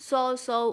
100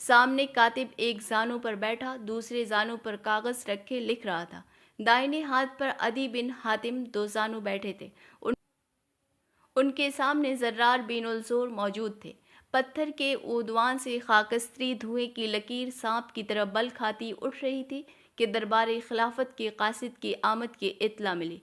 سامنے کاتب ایک زانو پر بیٹھا، دوسرے زانو پر کاغذ رکھے لکھ رہا تھا۔ دائیں ہاتھ پر عدی بن حاتم دو زانو بیٹھے تھے۔ ان کے سامنے زرار بن الزور موجود تھے۔ پتھر کے اودوان سے خاکستری دھوئیں کی لکیر سانپ کی طرح بل کھاتی اٹھ رہی تھی کہ دربار خلافت کے قاصد کی آمد کی اطلاع ملی۔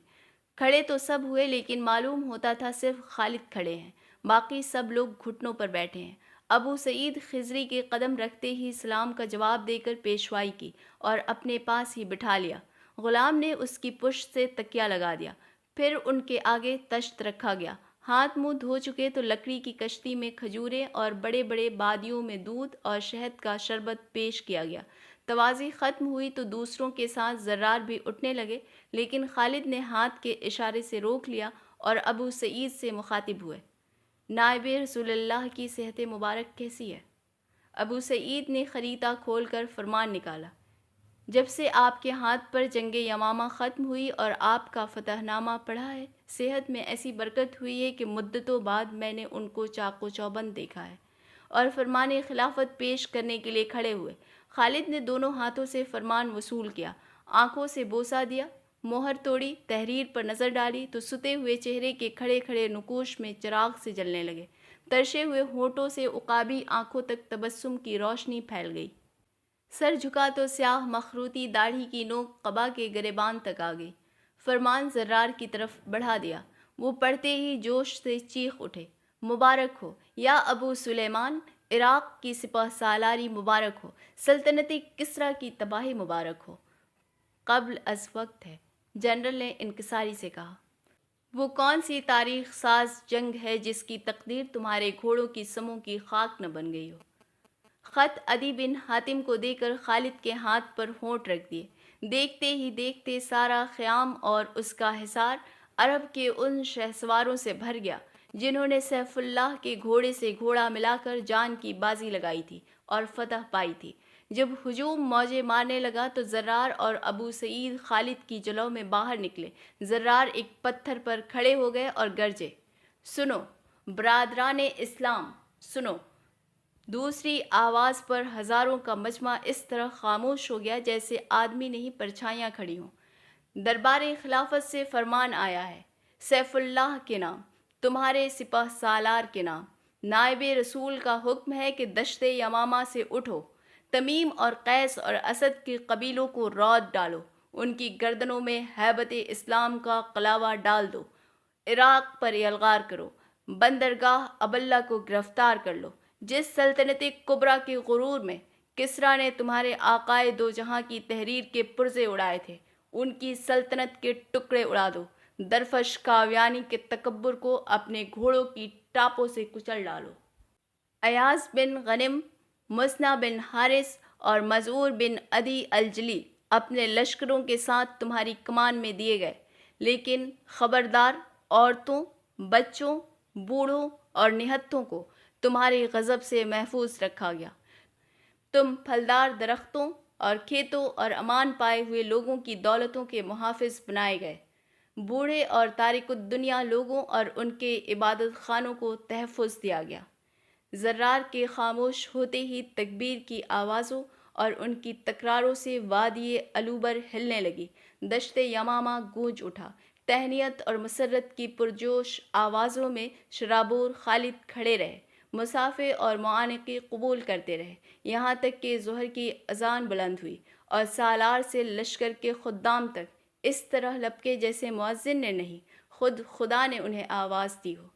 کھڑے تو سب ہوئے لیکن معلوم ہوتا تھا صرف خالد کھڑے ہیں، باقی سب لوگ گھٹنوں پر بیٹھے ہیں۔ ابو سعید خضری کے قدم رکھتے ہی سلام کا جواب دے کر پیشوائی کی اور اپنے پاس ہی بٹھا لیا۔ غلام نے اس کی پشت سے تکیہ لگا دیا، پھر ان کے آگے تشت رکھا گیا۔ ہاتھ منہ دھو چکے تو لکڑی کی کشتی میں کھجوریں اور بڑے بڑے بادیوں میں دودھ اور شہد کا شربت پیش کیا گیا۔ توازی ختم ہوئی تو دوسروں کے ساتھ زرار بھی اٹھنے لگے، لیکن خالد نے ہاتھ کے اشارے سے روک لیا اور ابو سعید سے مخاطب ہوئے، نائب رسول اللہ کی صحت مبارک کیسی ہے؟ ابو سعید نے خریطہ کھول کر فرمان نکالا، جب سے آپ کے ہاتھ پر جنگ یمامہ ختم ہوئی اور آپ کا فتح نامہ پڑھا ہے، صحت میں ایسی برکت ہوئی ہے کہ مدتوں بعد میں نے ان کو چاق و چوبند دیکھا ہے۔ اور فرمان خلافت پیش کرنے کے لیے کھڑے ہوئے۔ خالد نے دونوں ہاتھوں سے فرمان وصول کیا، آنکھوں سے بوسہ دیا، مہر توڑی، تحریر پر نظر ڈالی تو ستے ہوئے چہرے کے کھڑے کھڑے نقوش میں چراغ سے جلنے لگے۔ ترشے ہوئے ہونٹوں سے عقابی آنکھوں تک تبسم کی روشنی پھیل گئی۔ سر جھکا تو سیاہ مخروطی داڑھی کی نوک قبا کے گریبان تک آ گئی۔ فرمان زرار کی طرف بڑھا دیا۔ وہ پڑھتے ہی جوش سے چیخ اٹھے، مبارک ہو یا ابو سلیمان، عراق کی سپہ سالاری مبارک ہو، سلطنت کسریٰ کی تباہی مبارک ہو۔ قبل از وقت ہے، جنرل نے انکساری سے کہا۔ وہ کون سی تاریخ ساز جنگ ہے جس کی تقدیر تمہارے گھوڑوں کی سموں کی خاک نہ بن گئی ہو؟ خط عدی بن حاتم کو دے کر خالد کے ہاتھ پر ہونٹ رکھ دیے۔ دیکھتے ہی دیکھتے سارا خیام اور اس کا حصار عرب کے ان شہسواروں سے بھر گیا جنہوں نے سیف اللہ کے گھوڑے سے گھوڑا ملا کر جان کی بازی لگائی تھی اور فتح پائی تھی۔ جب ہجوم موجے مارنے لگا تو زرار اور ابو سعید خالد کی جلو میں باہر نکلے۔ زرار ایک پتھر پر کھڑے ہو گئے اور گرجے، سنو برادران اسلام، سنو۔ دوسری آواز پر ہزاروں کا مجمع اس طرح خاموش ہو گیا جیسے آدمی نہیں پرچھائیاں کھڑی ہوں۔ دربار خلافت سے فرمان آیا ہے، سیف اللہ کے نام، تمہارے سپہ سالار کے نام، نائب رسول کا حکم ہے کہ دشت یمامہ سے اٹھو، تمیم اور قیس اور اسد کے قبیلوں کو رعب ڈالو، ان کی گردنوں میں ہیبت اسلام کا قلاوہ ڈال دو، عراق پر یلغار کرو، بندرگاہ ابلہ کو گرفتار کر لو۔ جس سلطنت کبریٰ کے غرور میں کسریٰ نے تمہارے آقائے دو جہاں کی تحریر کے پرزے اڑائے تھے، ان کی سلطنت کے ٹکڑے اڑا دو۔ درفش کاویانی کے تکبر کو اپنے گھوڑوں کی ٹاپوں سے کچل ڈالو۔ ایاز بن غنم، مسنع بن حارث اور مذعور بن عدی الجلی اپنے لشکروں کے ساتھ تمہاری کمان میں دیے گئے، لیکن خبردار، عورتوں، بچوں، بوڑھوں اور نہتوں کو تمہارے غضب سے محفوظ رکھا گیا۔ تم پھلدار درختوں اور کھیتوں اور امان پائے ہوئے لوگوں کی دولتوں کے محافظ بنائے گئے۔ بوڑھے اور تارک الدنیا لوگوں اور ان کے عبادت خانوں کو تحفظ دیا گیا۔ زرار کے خاموش ہوتے ہی تکبیر کی آوازوں اور ان کی تکراروں سے وادی الوبر ہلنے لگی۔ دشت یمامہ گونج اٹھا۔ تہنیت اور مسرت کی پرجوش آوازوں میں شرابور خالد کھڑے رہے، مسافے اور معانقے قبول کرتے رہے، یہاں تک کہ ظہر کی اذان بلند ہوئی اور سالار سے لشکر کے خدام تک اس طرح لپکے جیسے مؤذن نے نہیں، خود خدا نے انہیں آواز دی ہو۔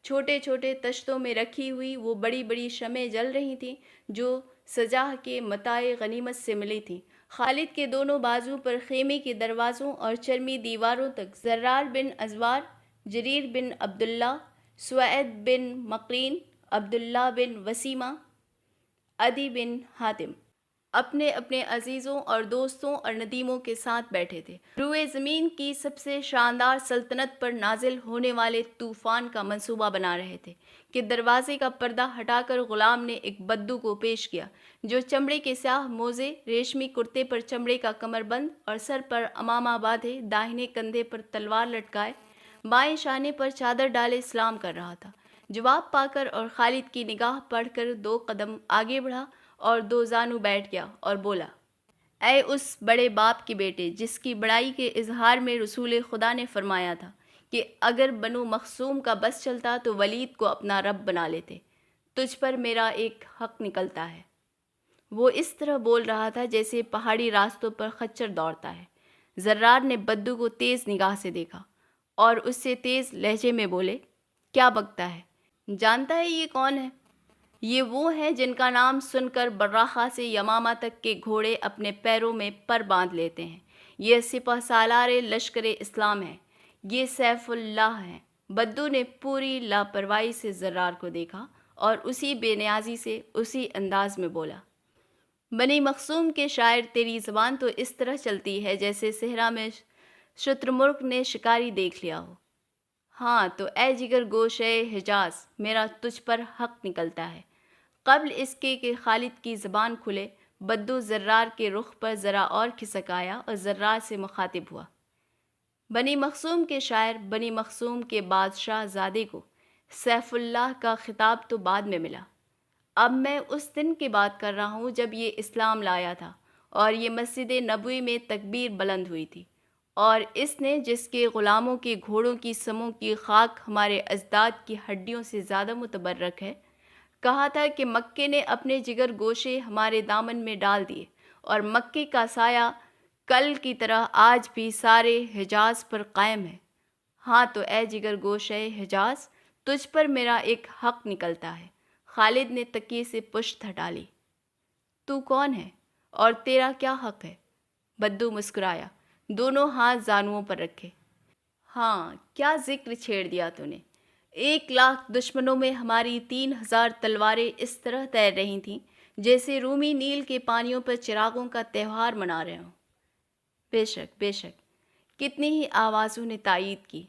چھوٹے چھوٹے تشتوں میں رکھی ہوئی وہ بڑی بڑی شمعیں جل رہی تھیں جو سجاہ کے متاع غنیمت سے ملی تھیں۔ خالد کے دونوں بازو پر خیمے کے دروازوں اور چرمی دیواروں تک زرار بن ازوار، جریر بن عبداللہ، سوید بن مقرین، عبداللہ بن وسیمہ، عدی بن حاتم اپنے اپنے عزیزوں اور دوستوں اور ندیموں کے ساتھ بیٹھے تھے، روئے زمین کی سب سے شاندار سلطنت پر نازل ہونے والے طوفان کا منصوبہ بنا رہے تھے کہ دروازے کا پردہ ہٹا کر غلام نے ایک بدو کو پیش کیا جو چمڑے کے سیاہ موزے، ریشمی کرتے پر چمڑے کا کمر بند اور سر پر امامہ باندھے، داہنے کندھے پر تلوار لٹکائے، بائیں شانے پر چادر ڈالے سلام کر رہا تھا۔ جواب پا کر اور خالد کی نگاہ پڑھ کر دو قدم آگے بڑھا اور دو زانو بیٹھ گیا اور بولا، اے اس بڑے باپ کے بیٹے جس کی بڑائی کے اظہار میں رسول خدا نے فرمایا تھا کہ اگر بنو مخزوم کا بس چلتا تو ولید کو اپنا رب بنا لیتے، تجھ پر میرا ایک حق نکلتا ہے۔ وہ اس طرح بول رہا تھا جیسے پہاڑی راستوں پر خچر دوڑتا ہے۔ زرار نے بدو کو تیز نگاہ سے دیکھا اور اس سے تیز لہجے میں بولے، کیا بکتا ہے؟ جانتا ہے یہ کون ہے؟ یہ وہ ہیں جن کا نام سن کر براخا سے یمامہ تک کے گھوڑے اپنے پیروں میں پر باندھ لیتے ہیں۔ یہ سپہ سالار لشکر اسلام ہیں، یہ سیف اللہ ہیں۔ بدو نے پوری لاپرواہی سے زرار کو دیکھا اور اسی بے نیازی سے اسی انداز میں بولا، بنی مخزوم کے شاعر، تیری زبان تو اس طرح چلتی ہے جیسے صحرا میں شتر مرغ نے شکاری دیکھ لیا ہو۔ ہاں تو اے جگر گوشے حجاز، میرا تجھ پر حق نکلتا ہے۔ قبل اس کے کہ خالد کی زبان کھلے، بدو زرار کے رخ پر ذرا اور کھسک آیا اور زرار سے مخاطب ہوا، بنی مخزوم کے شاعر، بنی مخزوم کے بادشاہ زادے کو سیف اللہ کا خطاب تو بعد میں ملا۔ اب میں اس دن کی بات کر رہا ہوں جب یہ اسلام لایا تھا اور یہ مسجد نبوی میں تکبیر بلند ہوئی تھی، اور اس نے جس کے غلاموں کے گھوڑوں کی سموں کی خاک ہمارے اجداد کی ہڈیوں سے زیادہ متبرک ہے، کہا تھا کہ مکے نے اپنے جگر گوشے ہمارے دامن میں ڈال دیے، اور مکے کا سایہ کل کی طرح آج بھی سارے حجاز پر قائم ہے۔ ہاں تو اے جگر گوشے حجاز، تجھ پر میرا ایک حق نکلتا ہے۔ خالد نے تکیے سے پشت ہٹا لی۔ تو کون ہے اور تیرا کیا حق ہے؟ بدو مسکرایا، دونوں ہاتھ زانوؤں پر رکھے۔ ہاں، کیا ذکر چھیڑ دیا تو نے۔ 1,00,000 دشمنوں میں ہماری 3,000 تلواریں اس طرح تیر رہی تھیں جیسے رومی نیل کے پانیوں پر چراغوں کا تہوار منا رہے ہوں۔ بے شک، بے شک، کتنی ہی آوازوں نے تائید کی۔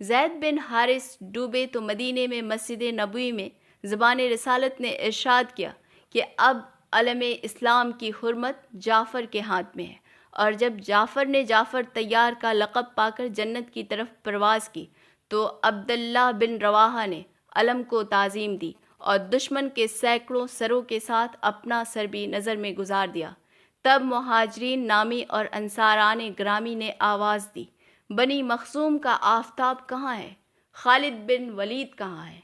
زید بن حارث ڈوبے تو مدینے میں مسجد نبوی میں زبان رسالت نے ارشاد کیا کہ اب علم اسلام کی حرمت جعفر کے ہاتھ میں ہے، اور جب جعفر نے جعفر طیار کا لقب پا کر جنت کی طرف پرواز کی تو عبداللہ بن رواحہ نے علم کو تعظیم دی اور دشمن کے سینکڑوں سروں کے ساتھ اپنا سر بھی نظر میں گزار دیا۔ تب مہاجرین نامی اور انصاران گرامی نے آواز دی، بنی مخزوم کا آفتاب کہاں ہے؟ خالد بن ولید کہاں ہے؟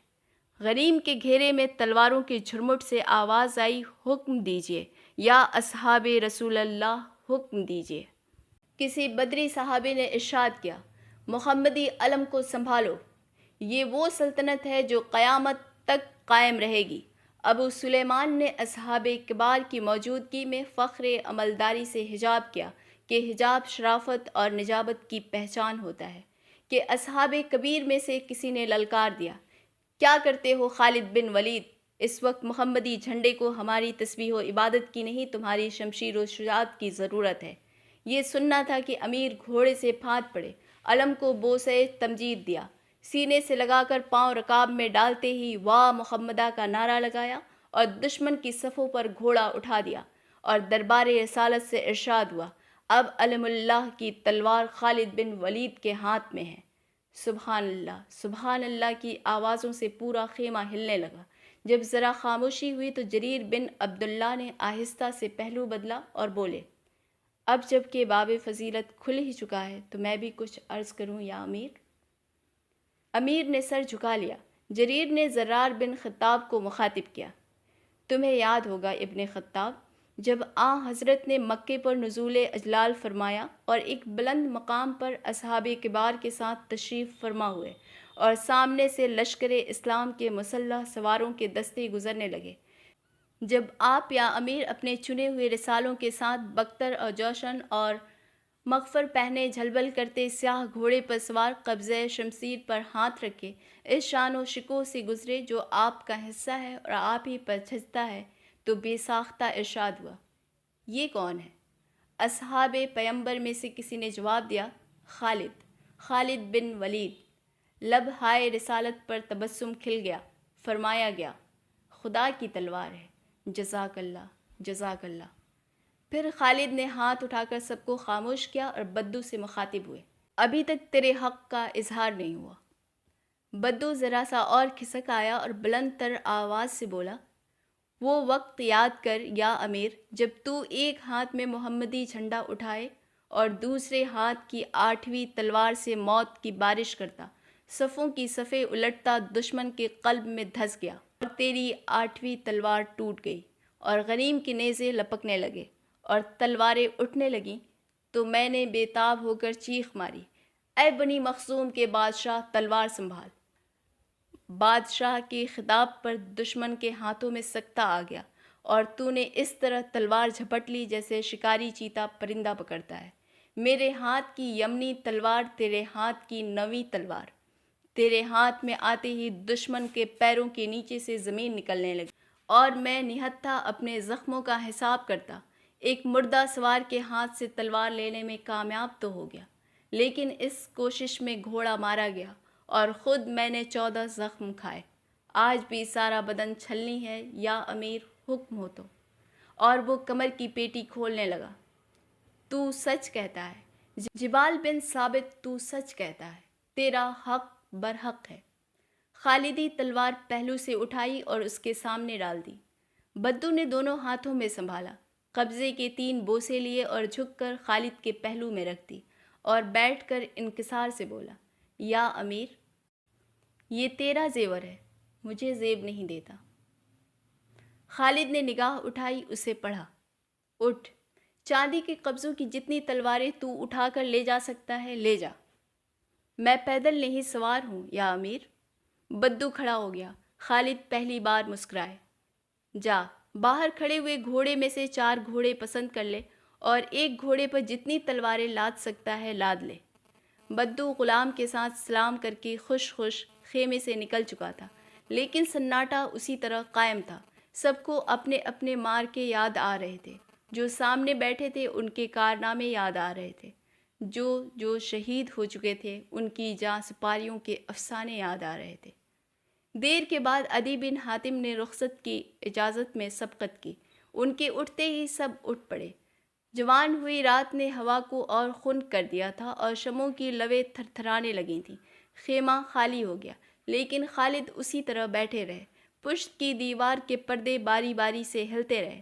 غنیم کے گھیرے میں تلواروں کی جھرمٹ سے آواز آئی، حکم دیجیے یا اصحاب رسول اللہ، حکم دیجیے۔ کسی بدری صحابی نے ارشاد کیا، محمدی علم کو سنبھالو، یہ وہ سلطنت ہے جو قیامت تک قائم رہے گی۔ ابو سلیمان نے اصحاب کبار کی موجودگی میں فخر عملداری سے حجاب کیا کہ حجاب شرافت اور نجابت کی پہچان ہوتا ہے، کہ اصحاب کبیر میں سے کسی نے للکار دیا، کیا کرتے ہو خالد بن ولید؟ اس وقت محمدی جھنڈے کو ہماری تسبیح و عبادت کی نہیں، تمہاری شمشیر و شجاعت کی ضرورت ہے۔ یہ سننا تھا کہ امیر گھوڑے سے پھاند پڑے، علم کو بوسے تمجید دیا، سینے سے لگا کر پاؤں رکاب میں ڈالتے ہی واہ محمدہ کا نعرہ لگایا اور دشمن کی صفوں پر گھوڑا اٹھا دیا، اور دربار رسالت سے ارشاد ہوا، اب علم اللہ کی تلوار خالد بن ولید کے ہاتھ میں ہے۔ سبحان اللہ، سبحان اللہ کی آوازوں سے پورا خیمہ ہلنے لگا۔ جب ذرا خاموشی ہوئی تو جریر بن عبداللہ نے آہستہ سے پہلو بدلا اور بولے، اب جب کہ باب فضیلت کھل ہی چکا ہے تو میں بھی کچھ عرض کروں یا امیر؟ امیر نے سر جھکا لیا۔ جریر نے زرار بن خطاب کو مخاطب کیا، تمہیں یاد ہوگا ابن خطاب، جب حضرت نے مکے پر نزول اجلال فرمایا اور ایک بلند مقام پر اصحاب کبار کے ساتھ تشریف فرما ہوئے اور سامنے سے لشکر اسلام کے مسلح سواروں کے دستے گزرنے لگے، جب آپ یا امیر اپنے چنے ہوئے رسالوں کے ساتھ بختر اور جوشن اور مغفر پہنے جھلبل کرتے سیاہ گھوڑے پر سوار قبضہ شمشیر پر ہاتھ رکھے اس شان و شکوہ سے گزرے جو آپ کا حصہ ہے اور آپ ہی پر چھجتا ہے، تو بے ساختہ ارشاد ہوا، یہ کون ہے؟ اصحاب پیمبر میں سے کسی نے جواب دیا، خالد بن ولید۔ لب ہائے رسالت پر تبسم کھل گیا، فرمایا گیا، خدا کی تلوار ہے، جزاک اللہ، جزاک اللہ۔ پھر خالد نے ہاتھ اٹھا کر سب کو خاموش کیا اور بدو سے مخاطب ہوئے، ابھی تک تیرے حق کا اظہار نہیں ہوا۔ بدو ذرا سا اور کھسک آیا اور بلند تر آواز سے بولا، وہ وقت یاد کر یا امیر جب تو ایک ہاتھ میں محمدی جھنڈا اٹھائے اور دوسرے ہاتھ کی 8ویں تلوار سے موت کی بارش کرتا، صفوں کی صفیں الٹتا دشمن کے قلب میں دھس گیا اور تیری 8ویں تلوار ٹوٹ گئی اور غنیم کے نیزے لپکنے لگے اور تلواریں اٹھنے لگیں، تو میں نے بے تاب ہو کر چیخ ماری، اے بنی مخزوم کے بادشاہ تلوار سنبھال۔ بادشاہ کے خطاب پر دشمن کے ہاتھوں میں سکتہ آ گیا اور تو نے اس طرح تلوار جھپٹ لی جیسے شکاری چیتا پرندہ پکڑتا ہے۔ میرے ہاتھ کی یمنی تلوار تیرے ہاتھ کی 9ویں تلوار، تیرے ہاتھ میں آتے ہی دشمن کے پیروں کے نیچے سے زمین نکلنے لگی اور میں نہتھا اپنے زخموں کا حساب کرتا، ایک مردہ سوار کے ہاتھ سے تلوار لینے میں کامیاب تو ہو گیا، لیکن اس کوشش میں گھوڑا مارا گیا اور خود میں نے 14 زخم کھائے۔ آج بھی سارا بدن چھلنی ہے یا امیر، حکم ہو تو۔ اور وہ کمر کی پیٹی کھولنے لگا۔ تو سچ کہتا ہے جبال بن ثابت، تو سچ کہتا ہے، تیرا حق برحق ہے۔ خالدی تلوار پہلو سے اٹھائی اور اس کے سامنے ڈال دی۔ بدو نے دونوں ہاتھوں میں سنبھالا، قبضے کے 3 بوسے لیے اور جھک کر خالد کے پہلو میں رکھ دی اور بیٹھ کر انکسار سے بولا، یا امیر، یہ تیرا زیور ہے، مجھے زیب نہیں دیتا۔ خالد نے نگاہ اٹھائی، اسے پڑھا، اٹھ، چاندی کے قبضوں کی جتنی تلواریں تو اٹھا کر لے جا سکتا ہے لے جا۔ میں پیدل نہیں سوار ہوں یا امیر۔ بدو کھڑا ہو گیا۔ خالد پہلی بار مسکرائے۔ جا، باہر کھڑے ہوئے گھوڑے میں سے 4 گھوڑے پسند کر لے اور ایک گھوڑے پر جتنی تلواریں لاد سکتا ہے لاد لے۔ بدو غلام کے ساتھ سلام کر کے خوش خوش خیمے سے نکل چکا تھا، لیکن سناٹا اسی طرح قائم تھا۔ سب کو اپنے اپنے مارکے یاد آ رہے تھے، جو سامنے بیٹھے تھے ان کے کارنامے یاد آ رہے تھے، جو شہید ہو چکے تھے ان کی جاں سپاریوں کے افسانے یاد آ رہے تھے۔ دیر کے بعد عدی بن حاتم نے رخصت کی اجازت میں سبقت کی۔ ان کے اٹھتے ہی سب اٹھ پڑے۔ جوان ہوئی رات نے ہوا کو اور خنک کر دیا تھا اور شمعوں کی لویں تھر تھرانے لگی تھیں۔ خیمہ خالی ہو گیا، لیکن خالد اسی طرح بیٹھے رہے۔ پشت کی دیوار کے پردے باری باری سے ہلتے رہے۔